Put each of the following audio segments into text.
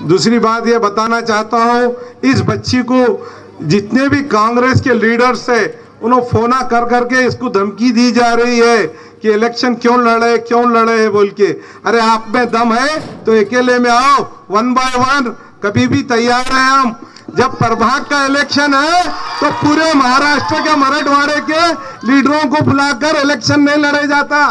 दूसरी बात ये बताना चाहता हूँ, इस बच्ची को जितने भी कांग्रेस के लीडर्स है उन्होंने फोना कर करके इसको धमकी दी जा रही है कि इलेक्शन क्यों लड़े बोल के। अरे आप में दम है तो अकेले में आओ, 1 बाय 1 कभी भी तैयार है हम। जब प्रभाग का इलेक्शन है तो पूरे महाराष्ट्र के मराठवाड़े के लीडरों को बुलाकर इलेक्शन नहीं लड़े जाता,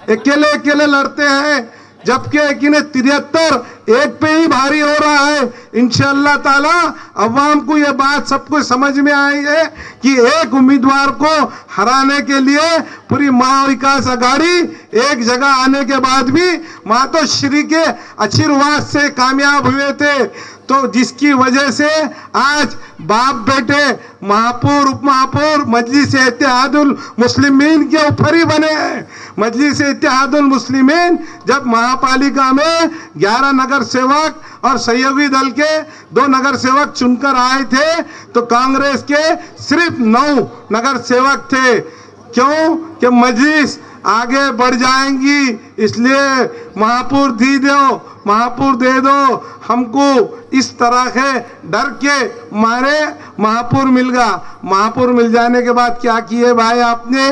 अकेले लड़ते हैं। जबकि 73 एक पे ही भारी हो रहा है। इंशाअल्लाह ताला अवाम को ये बात सबको समझ में आई है कि एक उम्मीदवार को हराने के लिए पूरी महाविकास आघाड़ी एक जगह आने के बाद भी मातोश्री के आशीर्वाद से कामयाब हुए थे, तो जिसकी वजह से आज बाप बेटे महापौर उप महापौर मजलिस इत्तेहादुल मुस्लिमीन के ऊपर ही बने हैं। मजलिस इत्तेहादुल मुस्लिमीन जब महापालिका में 11 नगर सेवक और सहयोगी दल के 2 नगर सेवक चुनकर आए थे तो कांग्रेस के सिर्फ 9 नगर सेवक थे। क्यों? कि मजलिस आगे बढ़ जाएंगी, इसलिए महापौर दे दो हमको, इस तरह के डर के मारे महापौर मिल गया। महापौर मिल जाने के बाद क्या किए भाई, आपने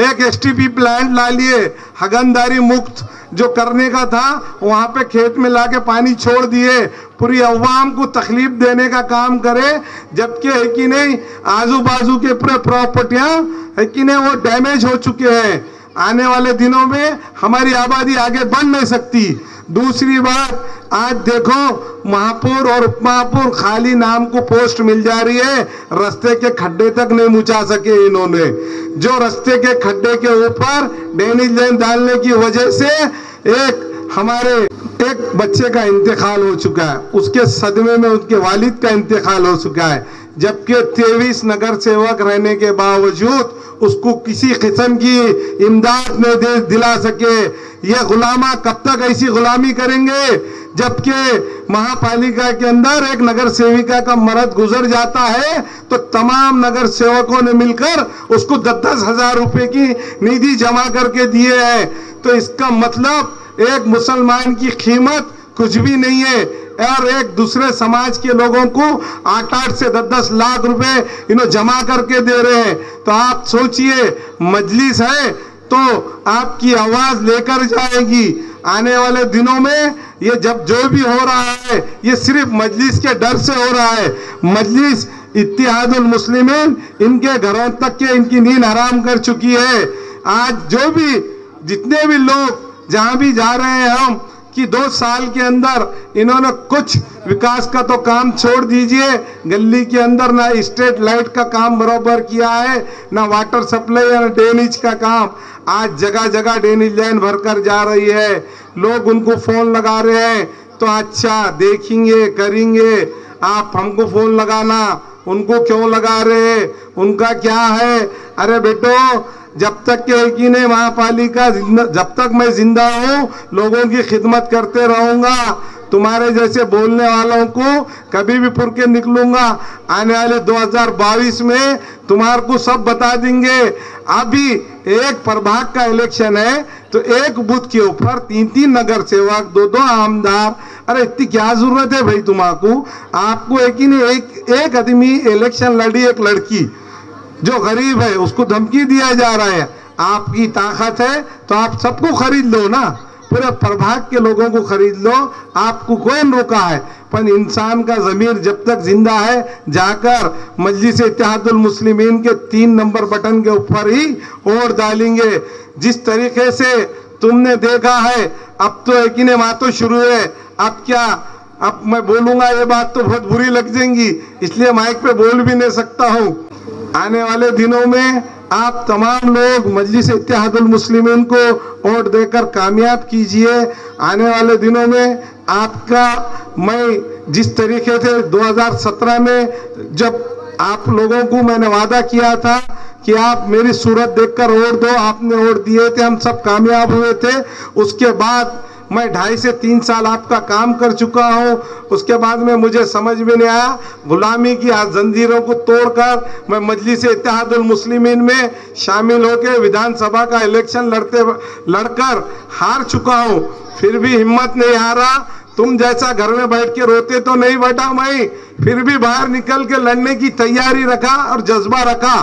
एक एसटीपी प्लांट ला लिए, हगनदारी मुक्त जो करने का था वहां पे खेत में लाके पानी छोड़ दिए, पूरी अवाम को तकलीफ देने का काम करे। जबकि है कि नहीं आजू बाजू के पूरे प्रॉपर्टियां है कि नहीं वो डैमेज हो चुके हैं। आने वाले दिनों में हमारी आबादी आगे बढ़ नहीं सकती। दूसरी बात, आज देखो महापौर और उप महापौर खाली नाम को पोस्ट मिल जा रही है, रास्ते के खड्डे तक नहीं मुचा सके इन्होंने। जो रास्ते के खड्डे के ऊपर ड्रेनेज लाइन डालने की वजह से एक बच्चे का इंतकाल हो चुका है, उसके सदमे में उसके वालिद का इंतकाल हो चुका है। जबकि 23 नगर सेवक रहने के बावजूद उसको किसी किस्म की इमदाद नहीं दिला सके। ये गुलामा कब तक ऐसी गुलामी करेंगे? जबकि महापालिका के अंदर एक नगर सेविका का मर्द गुजर जाता है तो तमाम नगर सेवकों ने मिलकर उसको 10-10 हजार रुपए की निधि जमा करके दिए हैं। तो इसका मतलब एक मुसलमान की कीमत कुछ भी नहीं है और एक दूसरे समाज के लोगों को 8-8 से 10-10 लाख रुपए इन्हों जमा करके दे रहे हैं। तो आप सोचिए, मजलिस है तो आपकी आवाज लेकर जाएगी। आने वाले दिनों में ये जब जो भी हो रहा है ये सिर्फ मजलिस के डर से हो रहा है। मजलिस इत्तेहादुल मुस्लिमीन इनके घरों तक के इनकी नींद हराम कर चुकी है। आज जो भी जितने भी लोग जहां भी जा रहे हैं हम कि 2 साल के अंदर इन्होंने कुछ विकास का तो काम छोड़ दीजिए, गली के अंदर ना स्ट्रीट लाइट का काम बराबर किया है, ना वाटर सप्लाई या ड्रेनेज का काम। आज जगह जगह ड्रेनेज लाइन भरकर जा रही है, लोग उनको फोन लगा रहे हैं तो अच्छा देखेंगे करेंगे, आप हमको फोन लगाना, उनको क्यों लगा रहे हैं, उनका क्या है? अरे बेटो, जब तक के कि नहीं महापालिका जब तक मैं जिंदा हूँ लोगों की खिदमत करते रहूंगा। तुम्हारे जैसे बोलने वालों को कभी भी फुर के निकलूंगा। आने वाले 2022 में तुम्हारे को सब बता देंगे। अभी एक प्रभाग का इलेक्शन है तो एक बूथ के ऊपर 3-3 नगर सेवक, 2-2 आमदार। अरे इतनी क्या जरूरत है भाई तुम्हारा? आपको एक ही नहीं एक आदमी इलेक्शन लड़ी, एक लड़की जो गरीब है उसको धमकी दिया जा रहा है। आपकी ताकत है तो आप सबको खरीद लो ना, पूरे प्रभाग के लोगों को खरीद लो, आपको कोई रोका है? पर इंसान का ज़मीर जब तक जिंदा है जाकर मजलिस इत्तेहादुल मुस्लिमीन के 3 नंबर बटन के ऊपर ही वोट डालेंगे। जिस तरीके से तुमने देखा है, अब तो एक ही ने मातो शुरू है। अब क्या, अब मैं बोलूंगा ये बात तो बहुत बुरी लग जाएंगी, इसलिए माइक पे बोल भी नहीं सकता हूँ। आने वाले दिनों में आप तमाम लोग मजलिस इत्तेहादुल मुस्लिमीन को वोट देकर कामयाब कीजिए। आने वाले दिनों में आपका, मैं जिस तरीके से 2017 में जब आप लोगों को मैंने वादा किया था कि आप मेरी सूरत देखकर वोट दो, आपने वोट दिए थे, हम सब कामयाब हुए थे। उसके बाद मैं 2.5 से 3 साल आपका काम कर चुका हूं। उसके बाद में मुझे समझ में नहीं आया, गुलामी की जंजीरों को तोड़कर मैं मजलिस इत्तेहादुल मुस्लिमीन में शामिल होकर विधानसभा का इलेक्शन लड़कर हार चुका हूं। फिर भी हिम्मत नहीं हारा, तुम जैसा घर में बैठ के रोते तो नहीं बैठा मैं, फिर भी बाहर निकल के लड़ने की तैयारी रखा और जज्बा रखा,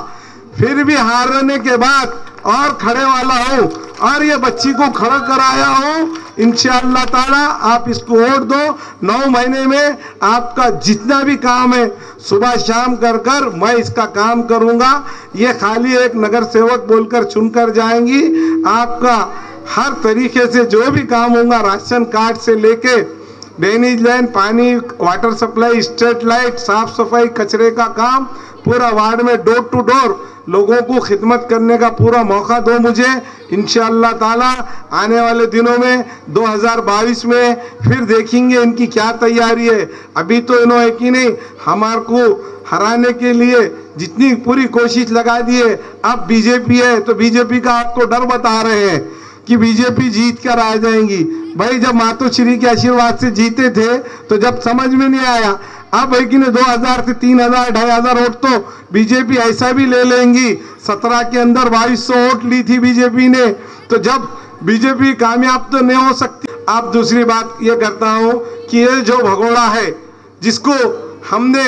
फिर भी हारने के बाद और खड़े वाला हूँ और ये बच्ची को खड़ा कराया हूँ। इंशाअल्लाह ताला आप इसको वोट दो। 9 महीने में आपका जितना भी काम है सुबह शाम कर कर मैं इसका काम करूँगा। ये खाली एक नगर सेवक बोलकर चुनकर जाएंगी, आपका हर तरीके से जो भी काम होगा, राशन कार्ड से लेके ड्रेनेज लाइन, पानी, वाटर सप्लाई, स्ट्रीट लाइट, साफ सफाई, कचरे का काम, पूरा वार्ड में डोर टू डोर लोगों को खिदमत करने का पूरा मौका दो मुझे। इंशाअल्लाह ताला आने वाले दिनों में 2022 में फिर देखेंगे इनकी क्या तैयारी है। अभी तो इन्होंने कि नहीं हमारे को हराने के लिए जितनी पूरी कोशिश लगा दी है। अब बीजेपी है तो बीजेपी का आपको डर बता रहे हैं कि बीजेपी जीत कर आ जाएंगी। भाई जब मातोश्री के आशीर्वाद से जीते थे तो जब समझ में नहीं आया, अब है कि नहीं 2000 से 3000 2500 वोट तो बीजेपी ऐसा भी ले लेंगी। 17 के अंदर 2200 वोट ली थी बीजेपी ने, तो जब बीजेपी कामयाब तो नहीं हो सकती। अब दूसरी बात ये करता हूँ कि ये जो भगोड़ा है जिसको हमने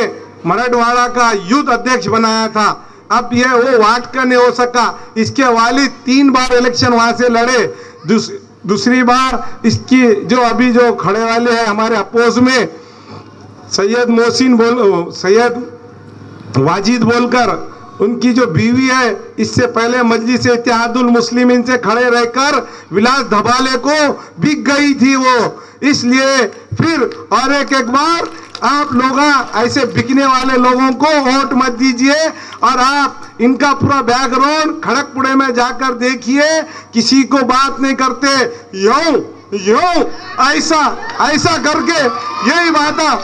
मराठवाड़ा का यूथ अध्यक्ष बनाया था, अब ये वो वार्ड का नहीं हो सका। इसके वालिद 3 बार इलेक्शन वहां से लड़े, दूसरी बार इसकी जो अभी जो खड़े वाले हैं हमारे अपोज में सैयद वाजिद बोलकर, उनकी जो बीवी है इससे पहले मजलिस इत्तेहादुल मुस्लिमीन से खड़े रहकर विलास धबाले को बिक गई थी वो। इसलिए फिर और एक बार आप लोग ऐसे बिकने वाले लोगों को वोट मत दीजिए और आप इनका पूरा बैकग्राउंड खड़गपुरे में जाकर देखिए, किसी को बात नहीं करते, यूं ऐसा करके यही बात है।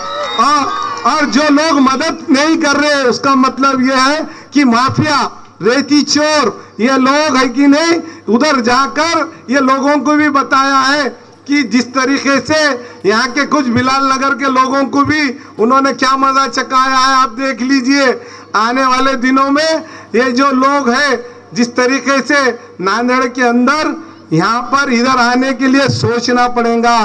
और जो लोग मदद नहीं कर रहे उसका मतलब यह है कि माफिया, रेती चोर ये लोग है कि नहीं, उधर जाकर ये लोगों को भी बताया है कि जिस तरीके से यहाँ के कुछ बिलाल नगर के लोगों को भी उन्होंने क्या मजा चकाया है आप देख लीजिए। आने वाले दिनों में ये जो लोग हैं जिस तरीके से नांदेड़ के अंदर यहाँ पर इधर आने के लिए सोचना पड़ेगा।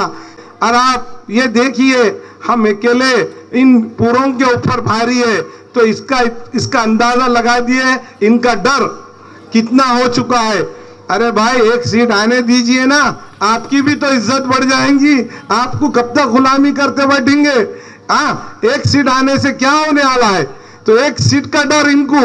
और आप ये देखिए हम अकेले इन पूरों के ऊपर भारी है, तो इसका अंदाजा लगा दिए इनका डर कितना हो चुका है। अरे भाई एक सीट आने दीजिए ना, आपकी भी तो इज्जत बढ़ जाएगी। आपको कब तक गुलामी करते बैठेंगे? एक सीट आने से क्या होने वाला है? तो एक सीट का डर इनको,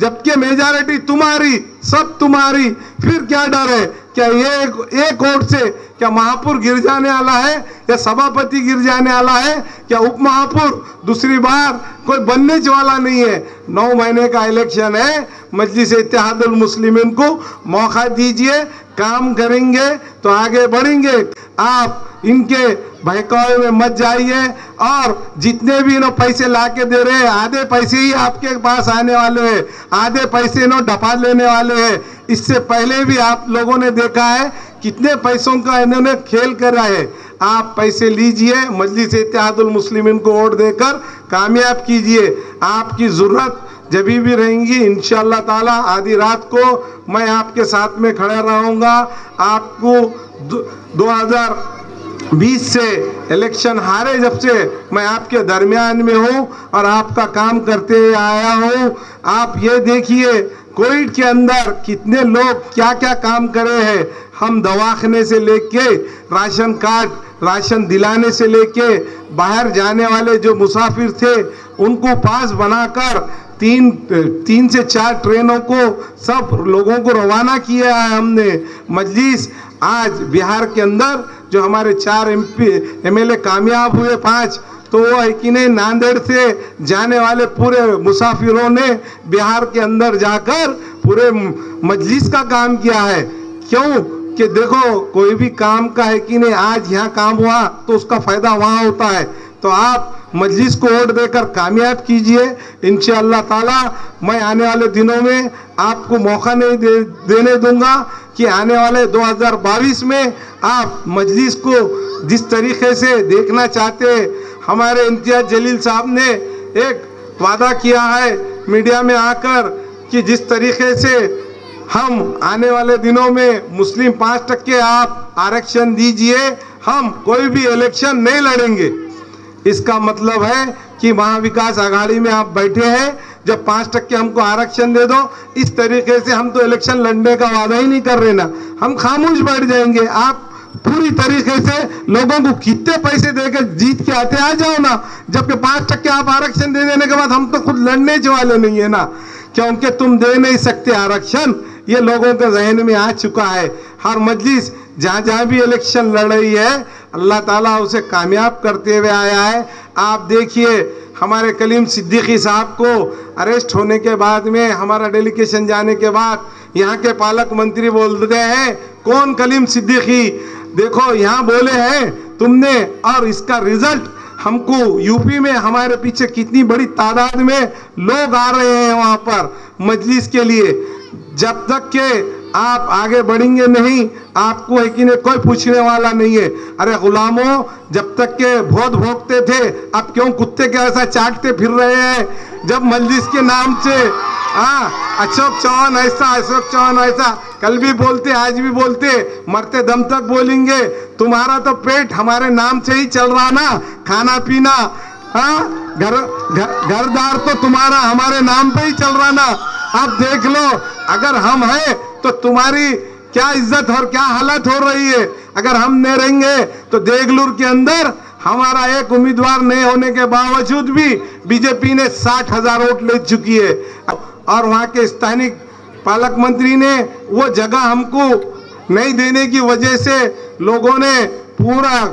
जबकि मेजॉरिटी तुम्हारी, सब तुम्हारी, फिर क्या डर है? क्या ये एक वोट से क्या महापौर गिर जाने वाला है या सभापति गिर जाने वाला है? क्या उप महापौर दूसरी बार कोई बनने वाला नहीं है। 9 महीने का इलेक्शन है, मजलिस इत्तेहादुल मुस्लिमीन को मौका दीजिए, काम करेंगे तो आगे बढ़ेंगे। आप इनके बहकावे में मत जाइए और जितने भी इन्हों पैसे ला के दे रहे हैं आधे पैसे ही आपके पास आने वाले हैं, आधे पैसे इन्हों डपा लेने वाले हैं। इससे पहले भी आप लोगों ने देखा है कितने पैसों का इन्होंने खेल करा है। आप पैसे लीजिए, मजलिस इत्तेहादुल मुस्लिमीन को वोट देकर कामयाब कीजिए। आपकी जरूरत जब भी रहेंगी इंशाअल्लाह ताला आधी रात को मैं आपके साथ में खड़ा रहूँगा। आपको 2020 से इलेक्शन हारे जब से मैं आपके दरमियान में हूँ और आपका काम करते आया हूँ। आप ये देखिए कोविड के अंदर कितने लोग क्या क्या काम करे हैं। हम दवाखाने से लेके राशन कार्ड, राशन दिलाने से लेके बाहर जाने वाले जो मुसाफिर थे उनको पास बनाकर 3 से 4 ट्रेनों को सब लोगों को रवाना किया है हमने। मजलिस आज बिहार के अंदर जो हमारे 4 MLA कामयाब हुए 5, तो वो है कि नहीं नांदेड़ से जाने वाले पूरे मुसाफिरों ने बिहार के अंदर जाकर पूरे मजलिस का काम किया है। क्यों कि देखो कोई भी काम का है कि नहीं, आज यहाँ काम हुआ तो उसका फायदा वहाँ होता है। तो आप मजलिस को वोट देकर कामयाब कीजिए। इंशाअल्लाह ताला मैं आने वाले दिनों में आपको मौका नहीं देने दूंगा कि आने वाले 2022 में आप मजलिस को जिस तरीके से देखना चाहते हैं। हमारे इम्तियाज जलील साहब ने एक वादा किया है मीडिया में आकर कि जिस तरीके से हम आने वाले दिनों में मुस्लिम 5% आप आरक्षण दीजिए, हम कोई भी इलेक्शन नहीं लड़ेंगे। इसका मतलब है कि महाविकास आघाड़ी में आप बैठे हैं, जब 5% हमको आरक्षण दे दो, इस तरीके से हम तो इलेक्शन लड़ने का वादा ही नहीं कर रहे ना, हम खामोश बैठ जाएंगे। आप पूरी तरीके से लोगों को कितने पैसे देकर जीत के आते आ जाओ ना, जबकि 5% आप आरक्षण दे देने के बाद हम तो खुद लड़ने वाले नहीं है ना, क्योंकि तुम दे नहीं सकते आरक्षण, ये लोगों के जहन में आ चुका है। हर मजलिस जहां जहां भी इलेक्शन लड़ रही है, अल्लाह ताला उसे कामयाब करते हुए आया है। आप देखिए हमारे कलीम सिद्दीकी साहब को अरेस्ट होने के बाद में, हमारा डेलीगेशन जाने के बाद यहाँ के पालक मंत्री बोलते हैं, कौन कलीम सिद्दीकी, देखो यहाँ बोले हैं तुमने, और इसका रिजल्ट हमको यूपी में हमारे पीछे कितनी बड़ी तादाद में लोग आ रहे हैं वहां पर मजलिस के लिए। जब तक के आप आगे बढ़ेंगे नहीं, आपको है कि नहीं कोई पूछने वाला नहीं है। अरे गुलामों, जब तक के भोज भोगते थे, अब क्यों कुत्ते के ऐसा चाटते फिर रहे हैं? जब मजलिस के नाम से अशोक चौहान ऐसा, अशोक चौहान ऐसा, कल भी बोलते, आज भी बोलते, मरते दम तक बोलेंगे। तुम्हारा तो पेट हमारे नाम से ही चल रहा ना, खाना पीना, घरदार तो तुम्हारा हमारे नाम पे ही चल रहा ना। अब देख लो, अगर हम हैं तो तुम्हारी क्या इज्जत और क्या हालत हो रही है। अगर हम नहीं रहेंगे तो देगलूर के अंदर हमारा एक उम्मीदवार नहीं होने के बावजूद भी बीजेपी ने 60,000 वोट ले चुकी है, और वहां के स्थानिक पालक मंत्री ने वो जगह हमको नहीं देने की वजह से लोगों ने पूरा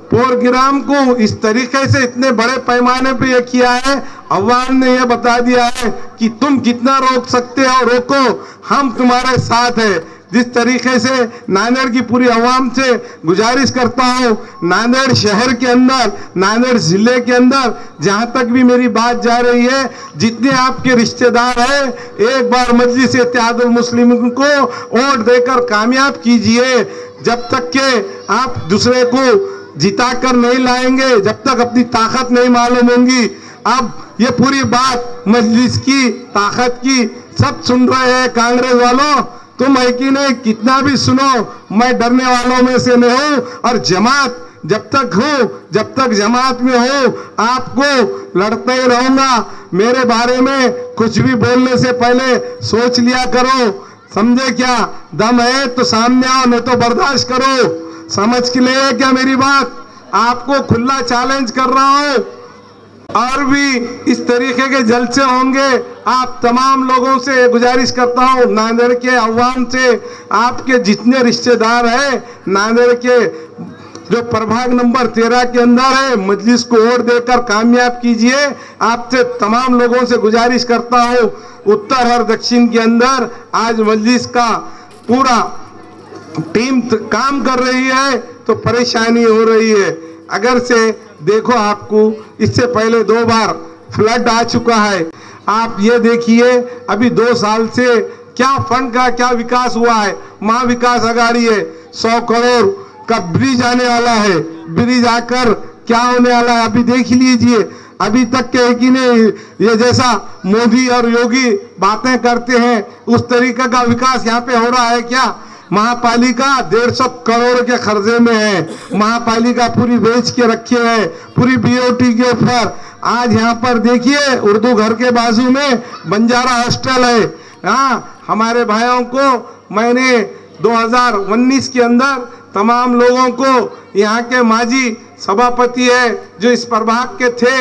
प्रोग्राम को इस तरीके से इतने बड़े पैमाने पे ये किया है। अवाम ने ये बता दिया है कि तुम कितना रोक सकते हो रोको, हम तुम्हारे साथ है। जिस तरीके से नांदेड़ की पूरी अवाम से गुजारिश करता हूँ, नांदेड़ शहर के अंदर, नांदेड़ जिले के अंदर जहाँ तक भी मेरी बात जा रही है, जितने आपके रिश्तेदार हैं, एक बार मजलिस इत्तेहादुल मुस्लिमीन को वोट देकर कामयाब कीजिए। जब तक के आप दूसरे को जिता कर नहीं लाएंगे, जब तक अपनी ताकत नहीं मालूम होंगी। अब ये पूरी बात मजलिस की ताकत की सब सुन रहे हैं। कांग्रेस वालों, तुम है कि नहीं, कितना भी सुनो, मैं डरने वालों में से नहीं हूं। और जमात जब तक हो, जब तक जमात में हो, आपको लड़ते ही रहूंगा। मेरे बारे में कुछ भी बोलने से पहले सोच लिया करो, समझे क्या? दम है तो सामने आओ, नहीं तो बर्दाश्त करो। समझ के लिए क्या मेरी बात? आपको खुला चैलेंज कर रहा हूं। और भी इस तरीके के जलसे होंगे। आप तमाम लोगों से गुजारिश करता हूं, नांदेड़ के अवाम से, आपके जितने रिश्तेदार हैं नांदेड़ के, जो प्रभाग नंबर 13 के अंदर है, मजलिस को वोट देकर कामयाब कीजिए। आपसे तमाम लोगों से गुजारिश करता हूं, उत्तर और दक्षिण के अंदर आज मजलिस का पूरा टीम काम कर रही है तो परेशानी हो रही है। अगर से देखो, आपको इससे पहले 2 बार फ्लड आ चुका है। आप ये देखिए, अभी 2 साल से क्या फंड का क्या विकास हुआ है। महाविकास आघाड़ी है, 100 करोड़ का ब्रिज आने वाला है। ब्रिज आकर क्या होने वाला है अभी देख लीजिए। अभी तक के कि नहीं, ये जैसा मोदी और योगी बातें करते हैं उस तरीके का विकास यहाँ पे हो रहा है क्या? महापालिका 150 करोड़ के खर्चे में है। महापालिका पूरी बेच के रखे है, पूरी बीओटी के ऊपर। आज यहाँ पर देखिए, उर्दू घर के बाजू में बंजारा हॉस्टल है। हाँ, हमारे भाइयों को मैंने 2019 के अंदर तमाम लोगों को, यहाँ के माजी सभापति है जो इस प्रभाग के थे,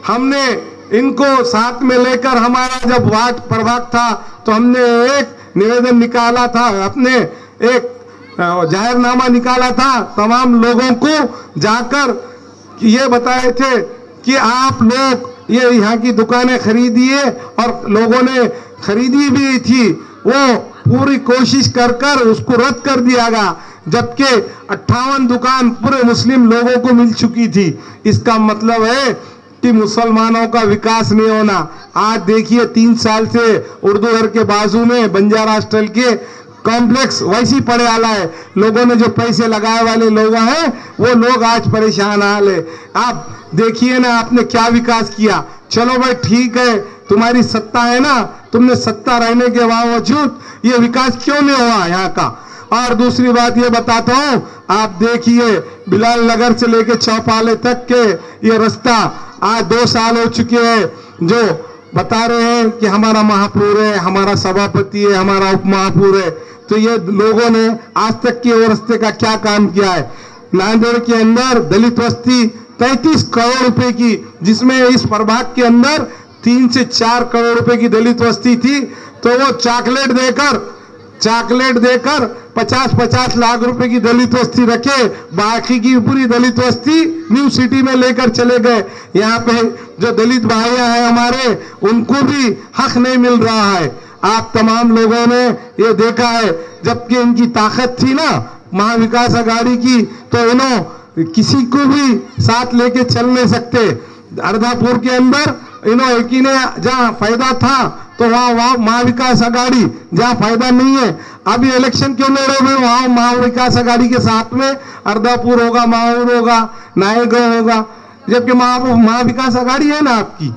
हमने इनको साथ में लेकर, हमारा जब वार्ड प्रभाग था तो हमने एक निवेदन निकाला था, अपने एक जाहिरनामा निकाला था, तमाम लोगों को जाकर ये बताए थे कि आप लोग ये यहाँ की दुकानें खरीदिए, और लोगों ने खरीदी भी थी। वो पूरी कोशिश कर उसको रद्द कर दिया गया, जबकि 58 दुकान पूरे मुस्लिम लोगों को मिल चुकी थी। इसका मतलब है कि मुसलमानों का विकास नहीं होना। आज देखिए 3 साल से उर्दू घर के बाजू में बंजारा हॉस्टल के कॉम्प्लेक्स वैसी पड़े वाला है। लोगों ने जो पैसे लगाए वाले लोग हैं वो लोग आज परेशान हाल है। आप देखिए ना, आपने क्या विकास किया। चलो भाई ठीक है, तुम्हारी सत्ता है ना, तुमने सत्ता रहने के बावजूद ये विकास क्यों नहीं हुआ यहाँ का? और दूसरी बात ये बताता हूँ, आप देखिए बिलाल नगर से लेके चौपाले तक के ये रास्ता आज 2 साल हो चुके हैं। जो बता रहे हैं कि हमारा महापौर है, हमारा सभापति है, हमारा उप महापौर है, तो ये लोगों ने आज तक के वो रास्ते का क्या काम किया है। नांदेड़ के अंदर दलित बस्ती 33 करोड़ रुपए की, जिसमें इस प्रभाग के अंदर 3 से 4 करोड़ रुपए की दलित बस्ती थी, तो वो चॉकलेट देकर 50-50 लाख रुपए की दलित बस्ती रखे, बाकी की पूरी दलित बस्ती न्यू सिटी में लेकर चले गए। यहाँ पे जो दलित भाइयां हैं हमारे, उनको भी हक नहीं मिल रहा है। आप तमाम लोगों ने ये देखा है, जबकि इनकी ताकत थी ना महाविकास आघाड़ी की, तो इन्हों किसी को भी साथ लेके चल नहीं सकते। अर्धापुर के अंदर इन्हों एक ही ने जहाँ फायदा था तो वहाँ महाविकास आघाड़ी, जहाँ फायदा नहीं है अभी इलेक्शन क्यों लड़ रहे हैं, वहाँ महाविकास आघाड़ी के साथ में अर्धापुर होगा, माहौर होगा, नायगांव होगा, जबकि महाविकास आघाड़ी है ना आपकी।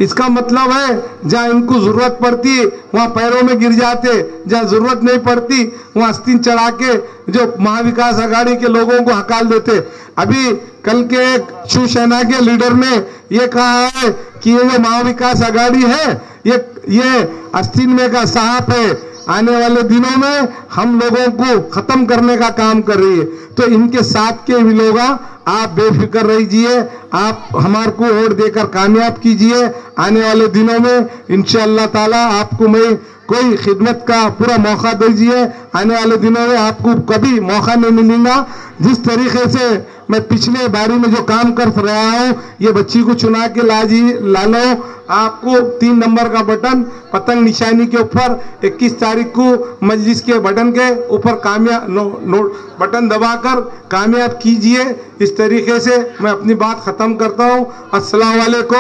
इसका मतलब है जहाँ इनको जरूरत पड़ती है वहाँ पैरों में गिर जाते, जहाँ जरूरत नहीं पड़ती वहाँ आस्तीन चढ़ा के जो महाविकास आघाड़ी के लोगों को हकाल देते। अभी कल के एक शिवसेना के लीडर ने ये कहा है कि ये जो महाविकास आघाड़ी है ये आस्तीन में का सांप है, आने वाले दिनों में हम लोगों को खत्म करने का काम कर रही है। तो इनके साथ के भी लोग आप बेफिक्र रहिए, आप हमारे को वोट देकर कामयाब कीजिए। आने वाले दिनों में इंशाअल्लाह ताला आपको मैं कोई खिदमत का पूरा मौका दीजिए। आने वाले दिनों में आपको कभी मौका नहीं मिलेगा। जिस तरीके से मैं पिछले बारी में जो काम कर रहा हूँ, ये बच्ची को चुना के ला लो, आपको 3 नंबर का बटन पतंग निशानी के ऊपर 21 तारीख को मजलिस के बटन के ऊपर बटन दबाकर कामयाब कीजिए। इस तरीके से मैं अपनी बात खत्म करता हूँ। अस्सलाम वालेकुम।